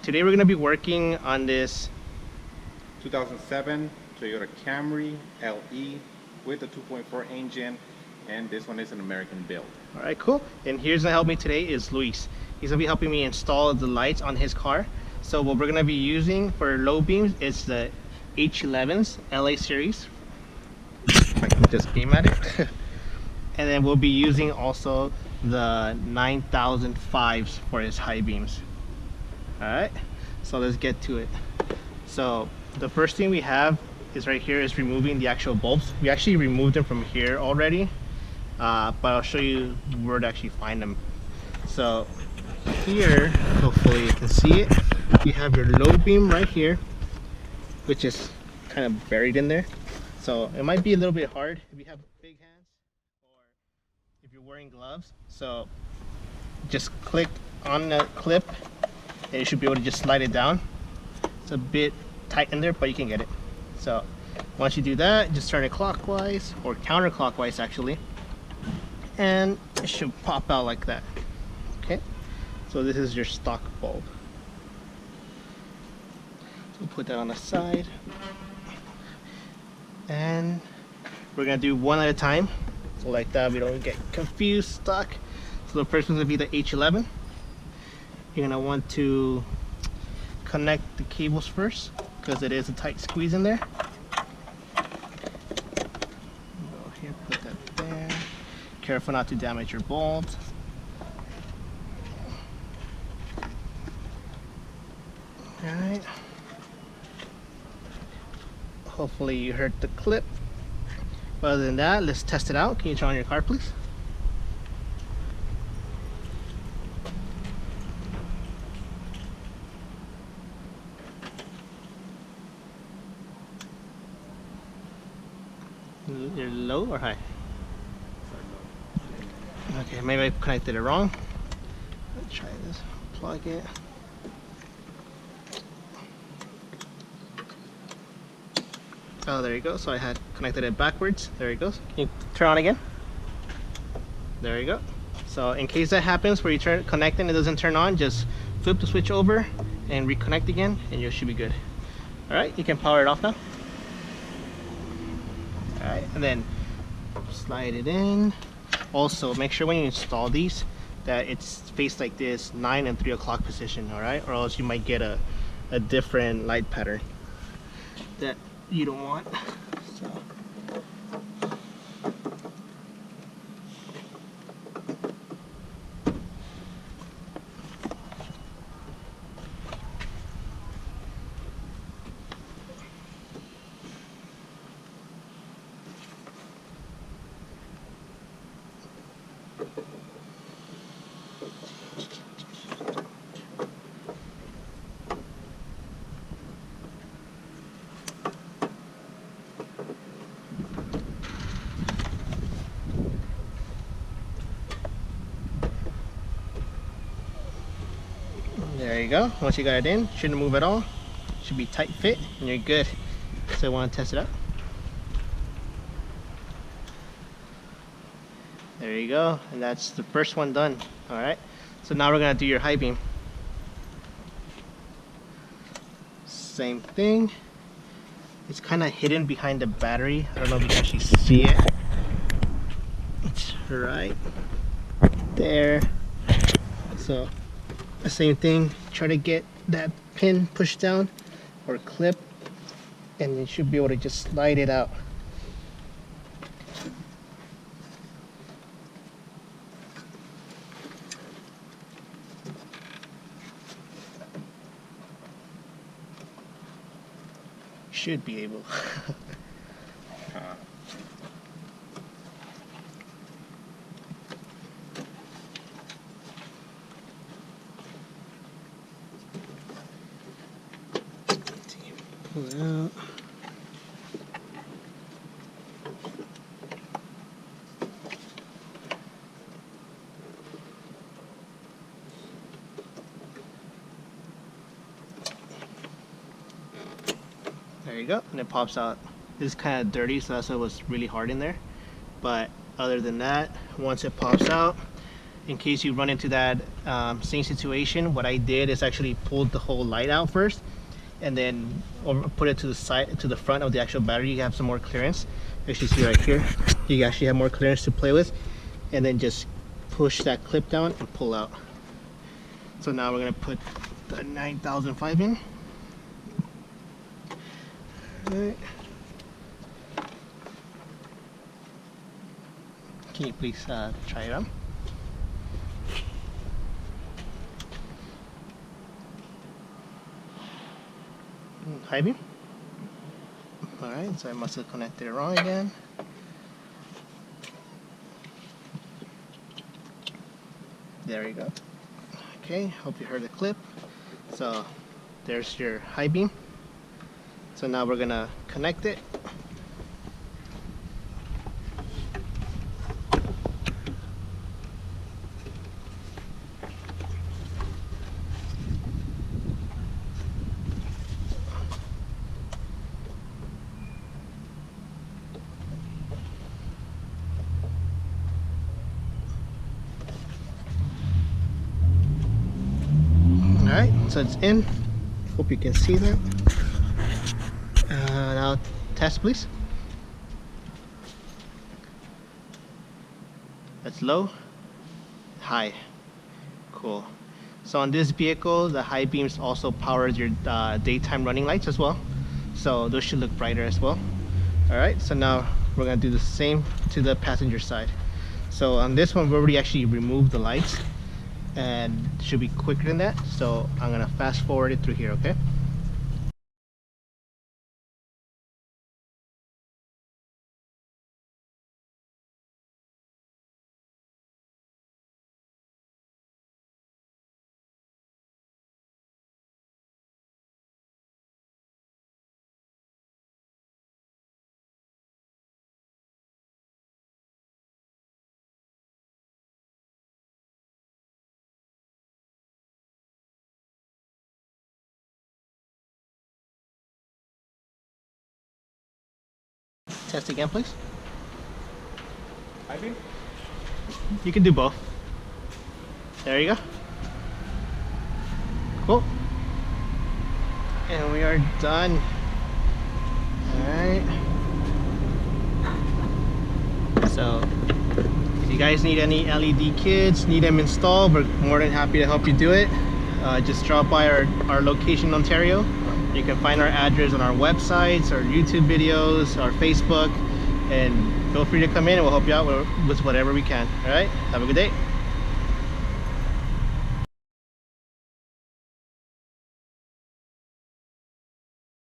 today we're going to be working on this 2007 Toyota Camry LE with a 2.4 engine, and this one is an American build. All right, cool. And here's going to help me today is Luis. He's going to be helping me install the lights on his car. So what we're going to be using for low beams is the H11s LA series. I can just aim at it. And then we'll be using also the 9005s for his high beams. All right, so let's get to it. So the first thing we have is right here is removing the actual bulbs. We actually removed them from here already, but I'll show you where to actually find them. So here, hopefully you can see it, you have your low beam right here, which is kind of buried in there. So it might be a little bit hard if you have big hands or if you're wearing gloves. So just click on the clip and you should be able to just slide it down. It's a bit tight in there, but you can get it. So once you do that, just turn it clockwise or counterclockwise actually, and it should pop out like that. Okay, so this is your stock bulb. So we'll put that on the side, and we're gonna do one at a time, so like that we don't get confused, stuck. So the first one's gonna be the H11. You're gonna want to connect the cables first because it is a tight squeeze in there. Go here, put that there. Careful not to damage your bulbs. Alright. Hopefully you heard the clip. But other than that, let's test it out. Can you turn on your car, please? You're low or high? Okay, maybe I connected it wrong. Let's try this. Plug it. Oh, there you go. So I had connected it backwards. There it goes. Can you turn on again? There you go. So in case that happens where you connect and it doesn't turn on, just flip the switch over and reconnect again and you should be good. Alright, you can power it off now. Alright, and then slide it in. Also, make sure when you install these that it's faced like this, 9 and 3 o'clock position, alright? Or else you might get a different light pattern that you don't want. So. There you go. Once you got it in, shouldn't move at all. Should be tight fit and you're good. So I want to test it out. There you go. And that's the first one done. Alright. So now we're going to do your high beam. Same thing. It's kind of hidden behind the battery. I don't know if you can actually see it. It's right there. So the same thing, try to get that pin pushed down or clip and you should be able to just slide it out. Should be able. Pull it out. There you go, and it pops out. This is kind of dirty, so that's why it was really hard in there. But other than that, once it pops out, in case you run into that same situation, what I did is actually pulled the whole light out first and then put it to the side, to the front of the actual battery. You have some more clearance. As you see right here, you actually have more clearance to play with, and then just push that clip down and pull out. So now we're gonna put the 9005 in. All right. Can you please try it on? High beam. Alright, so I must have connected it wrong again. There we go. Okay, hope you heard the clip. So there's your high beam. So now we're gonna connect it. Alright, so it's in. Hope you can see that. Now test please. That's low, high. Cool. So on this vehicle, the high beams also powers your daytime running lights as well. So those should look brighter as well. Alright, so now we're gonna do the same to the passenger side. So on this one, we already actually removed the lights, and it should be quicker than that. So I'm gonna fast forward it through here, okay? Test again, please. I think. You can do both. There you go. Cool. And we are done. Alright. So, if you guys need any LED kits, need them installed, we're more than happy to help you do it. Just drop by our location in Ontario. You can find our address on our websites, our YouTube videos, our Facebook, and feel free to come in and we'll help you out with whatever we can. Alright, have a good day.